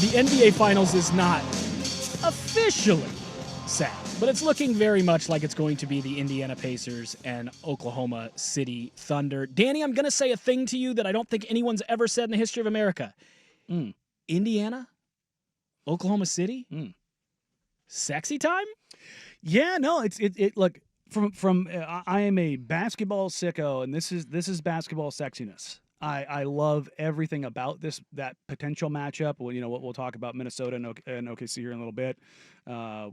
the NBA Finals is not officially set, but it's looking very much like it's going to be the Indiana Pacers and Oklahoma City Thunder. Danny, I'm going to say a thing to you that I don't think anyone's ever said in the history of America. Indiana? Oklahoma City? Sexy time? Yeah, no, it look, from I am a basketball sicko, and this is basketball sexiness. I love everything about that potential matchup. Well, we'll talk about Minnesota and OKC here in a little bit,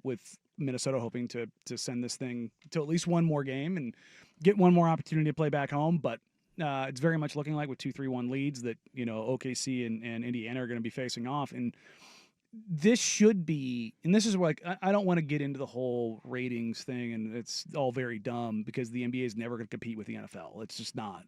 with Minnesota hoping to send this thing to at least one more game and get one more opportunity to play back home. But it's very much looking like with 2-3-1 leads that OKC and Indiana are going to be facing off. And this should be, and this is like, I don't want to get into the whole ratings thing, and it's all very dumb because the NBA is never going to compete with the NFL. It's just not.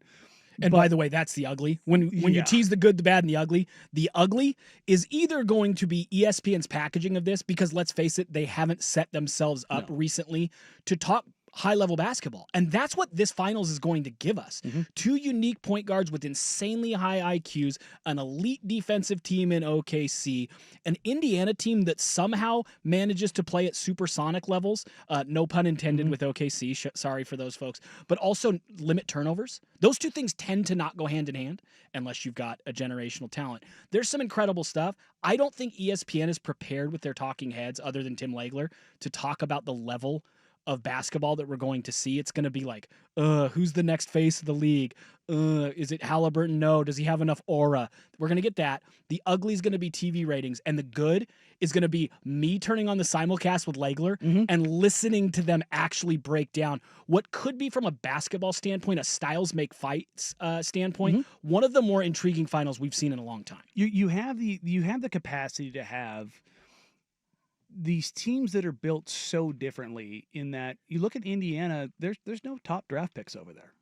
And by the way, that's the ugly. When you tease the good, the bad, and the ugly is either going to be ESPN's packaging of this, because let's face it, they haven't set themselves up recently to talk high-level basketball. And that's what this finals is going to give us. Two unique point guards with insanely high IQs, an elite defensive team in OKC, an Indiana team that somehow manages to play at supersonic levels, no pun intended with OKC, sorry for those folks, but also limit turnovers. Those two things tend to not go hand in hand unless you've got a generational talent. There's some incredible stuff. I don't think ESPN is prepared with their talking heads, other than Tim Legler, to talk about the level of basketball that we're going to see. It's going to be like, who's the next face of the league? Is it Halliburton? No. Does he have enough aura? We're going to get that. The ugly is going to be TV ratings, and the good is going to be me turning on the simulcast with Legler and listening to them actually break down what could be, from a basketball standpoint, a styles make fights standpoint, one of the more intriguing finals we've seen in a long time. You have the capacity to have these teams that are built so differently, in that you look at Indiana, there's no top draft picks over there.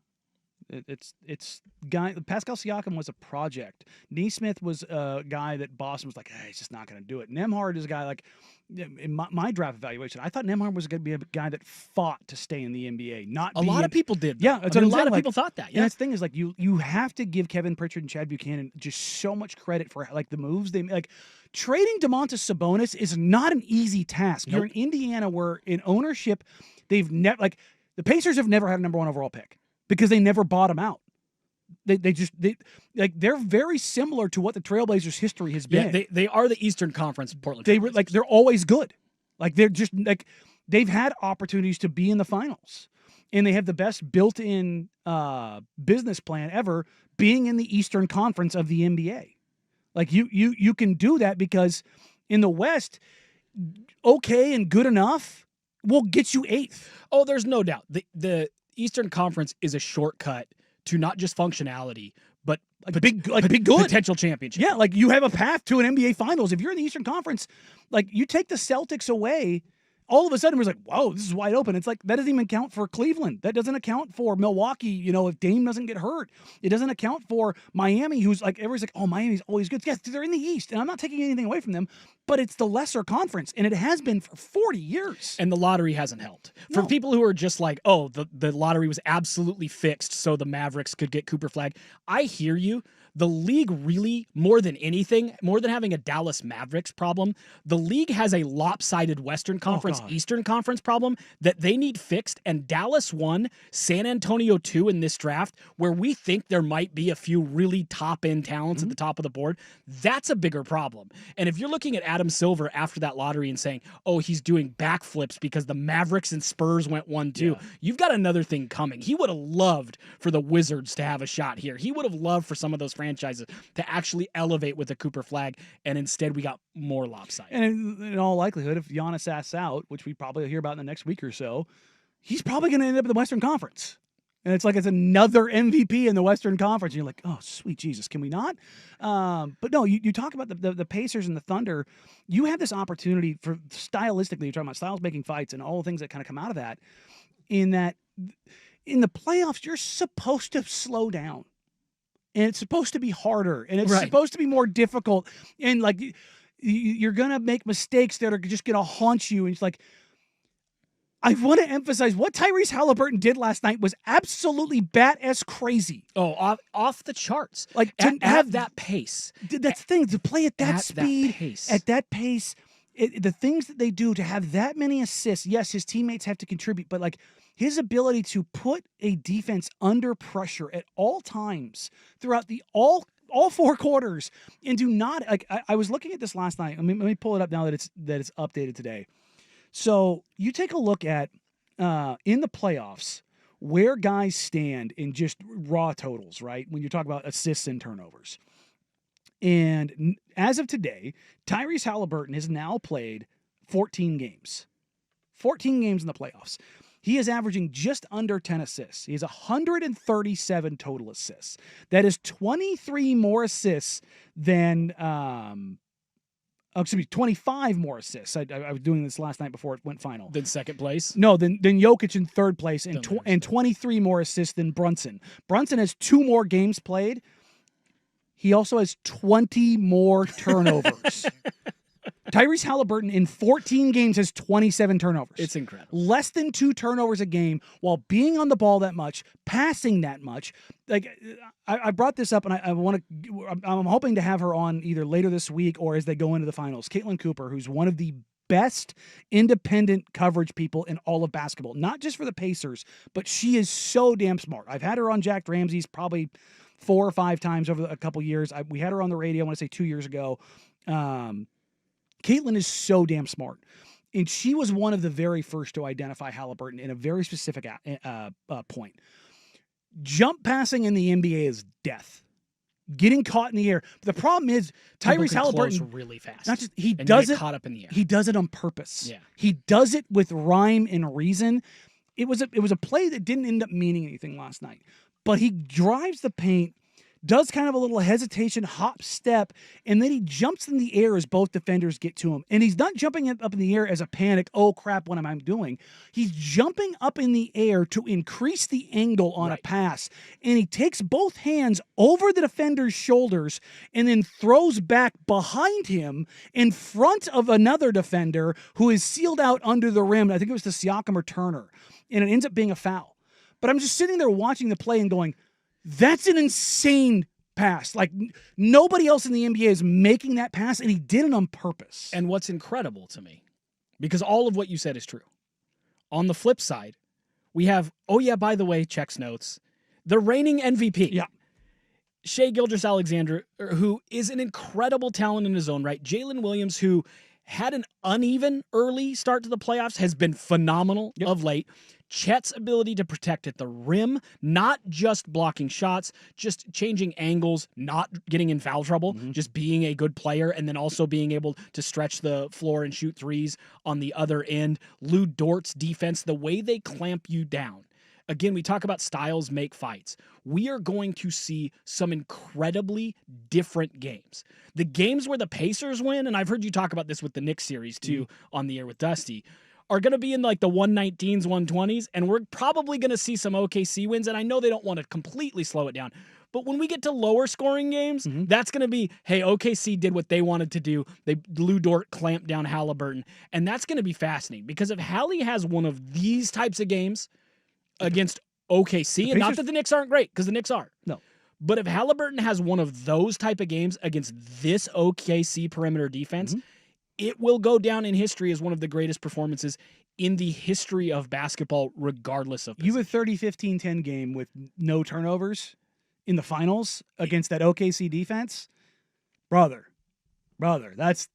It's guy Pascal Siakam was a project. Neesmith was a guy that Boston was like, hey, he's just not going to do it. Nembhard is a guy, like, in my draft evaluation, I thought Nembhard was going to be a guy that fought to stay in the NBA. A lot of people did. Yeah, a lot of people thought that. Yeah, and that's the thing is, like, you have to give Kevin Pritchard and Chad Buchanan just so much credit for, like, the moves they like. Trading Domantas Sabonis is not an easy task. You're in Indiana, where in ownership, they've never, like, the Pacers have never had a number 1 overall pick because they never bought him out. They're very similar to what the Trailblazers' history has been. Yeah, they are the Eastern Conference Portland. They're always good. Like, they're just like, they've had opportunities to be in the finals, and they have the best built-in business plan ever, being in the Eastern Conference of the NBA. Like, you can do that because in the West, okay and good enough will get you 8th. Oh, there's no doubt. The Eastern Conference is a shortcut to not just functionality, but big good potential championship. Yeah, like, you have a path to an NBA Finals. If you're in the Eastern Conference, like, you take the Celtics away, all of a sudden, we're like, whoa, this is wide open. It's like, that doesn't even account for Cleveland. That doesn't account for Milwaukee, if Dame doesn't get hurt. It doesn't account for Miami, who's like, everybody's like, oh, Miami's always good. Yes, they're in the East, and I'm not taking anything away from them, but it's the lesser conference, and it has been for 40 years. And the lottery hasn't helped. For people who are just like, oh, the lottery was absolutely fixed so the Mavericks could get Cooper Flag, I hear you. The league really, more than anything, more than having a Dallas Mavericks problem, the league has a lopsided Western Conference, Eastern Conference problem that they need fixed. And Dallas won, San Antonio 2 in this draft, where we think there might be a few really top-end talents at the top of the board. That's a bigger problem. And if you're looking at Adam Silver after that lottery and saying, oh, he's doing backflips because the Mavericks and Spurs went 1-2, you've got another thing coming. He would have loved for the Wizards to have a shot here. He would have loved for some of those franchises to actually elevate with a Cooper Flag, and instead we got more lopsided. And in all likelihood, if Giannis asks out, which we probably hear about in the next week or so, he's probably going to end up in the Western Conference. And it's like, it's another MVP in the Western Conference. And you're like, oh, sweet Jesus, can we not? But no, you talk about the Pacers and the Thunder. You have this opportunity for, stylistically, you're talking about styles making fights and all the things that kind of come out of that, in that in the playoffs, you're supposed to slow down. And it's supposed to be harder, and it's supposed to be more difficult. And, like, you're going to make mistakes that are just going to haunt you. And it's like, I want to emphasize what Tyrese Halliburton did last night was absolutely bat-ass crazy. Oh, off the charts. Like to have that pace. That's the thing, to play at that speed, at that pace, the things that they do to have that many assists. Yes, his teammates have to contribute, but like his ability to put a defense under pressure at all times throughout all 4 quarters and do not like. I was looking at this last night. Let me pull it up now that it's updated today. So you take a look at in the playoffs where guys stand in just raw totals, right? When you talk about assists and turnovers. And as of today, Tyrese Halliburton has now played 14 games. 14 games in the playoffs. He is averaging just under 10 assists. He has 137 total assists. That is 23 more assists than 25 more assists. I was doing this last night before it went final. Than second place? No, than Jokic in third place, and 23 more assists than Brunson. Brunson has 2 more games played. He also has 20 more turnovers. Tyrese Halliburton in 14 games has 27 turnovers. It's incredible. Less than 2 turnovers a game while being on the ball that much, passing that much. Like I brought this up, and I'm hoping to have her on either later this week or as they go into the finals. Caitlin Cooper, who's one of the best independent coverage people in all of basketball, not just for the Pacers, but she is so damn smart. I've had her on Jack Ramsey's probably 4 or 5 times over a couple years. We had her on the radio, I want to say 2 years ago. Caitlin is so damn smart. And she was one of the very first to identify Halliburton in a very specific point. Jump passing in the NBA is death. Getting caught in the air. But the problem is Tyrese Halliburton really fast. Not just he does it caught up in the air. He does it on purpose. Yeah. He does it with rhyme and reason. It was a play that didn't end up meaning anything last night. But he drives the paint, does kind of a little hesitation, hop step, and then he jumps in the air as both defenders get to him. And he's not jumping up in the air as a panic, oh crap, what am I doing? He's jumping up in the air to increase the angle on a pass. And he takes both hands over the defender's shoulders and then throws back behind him in front of another defender who is sealed out under the rim. I think it was the Siakam or Turner. And it ends up being a foul. But I'm just sitting there watching the play and going, that's an insane pass. Like, nobody else in the NBA is making that pass, and he did it on purpose. And what's incredible to me, because all of what you said is true. On the flip side, we have, by the way, checks notes, the reigning MVP. Yeah. Shai Gilgeous-Alexander, who is an incredible talent in his own right. Jalen Williams, who had an uneven early start to the playoffs, has been phenomenal of late. Chet's ability to protect at the rim, not just blocking shots, just changing angles, not getting in foul trouble, just being a good player, and then also being able to stretch the floor and shoot threes on the other end. Lou Dort's defense, the way they clamp you down. Again, we talk about styles make fights. We are going to see some incredibly different games. The games where the Pacers win, and I've heard you talk about this with the Knicks series too on the air with Dusty, are going to be in like the 119s, 120s, and we're probably going to see some OKC wins, and I know they don't want to completely slow it down. But when we get to lower scoring games, that's going to be, hey, OKC did what they wanted to do. Lou Dort clamped down Halliburton, and that's going to be fascinating because if Hallie has one of these types of games against OKC, and not that the Knicks aren't great, because the Knicks are. No. But if Halliburton has one of those type of games against this OKC perimeter defense, it will go down in history as one of the greatest performances in the history of basketball, regardless of position. You have 30-15-10 game with no turnovers in the finals against that OKC defense, brother, that's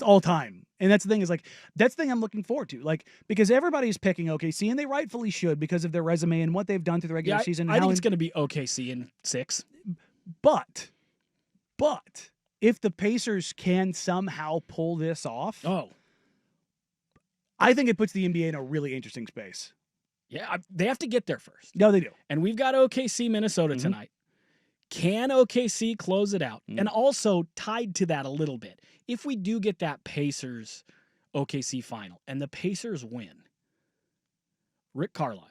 all time. And that's the thing, is like, that's the thing I'm looking forward to. Like, because everybody's picking OKC, and they rightfully should because of their resume and what they've done through the regular season. I think it's going to be OKC in 6. But if the Pacers can somehow pull this off, I think it puts the NBA in a really interesting space. Yeah, they have to get there first. No, they do. And we've got OKC Minnesota tonight. Can OKC close it out? And also tied to that a little bit, if we do get that Pacers OKC final and the Pacers win, Rick Carlisle,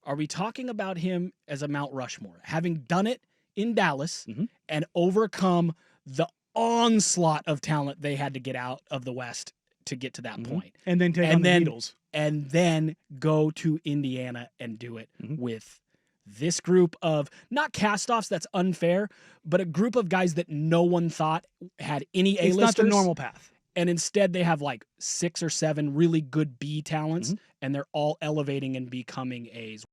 are we talking about him as a Mount Rushmore, having done it in Dallas and overcome the onslaught of talent they had to get out of the West to get to that point. And then take on the Beatles. And then go to Indiana and do it with this group of not cast-offs, that's unfair, but a group of guys that no one thought had any A-listers. It's not the normal path. And instead they have like 6 or 7 really good B talents, and they're all elevating and becoming A's.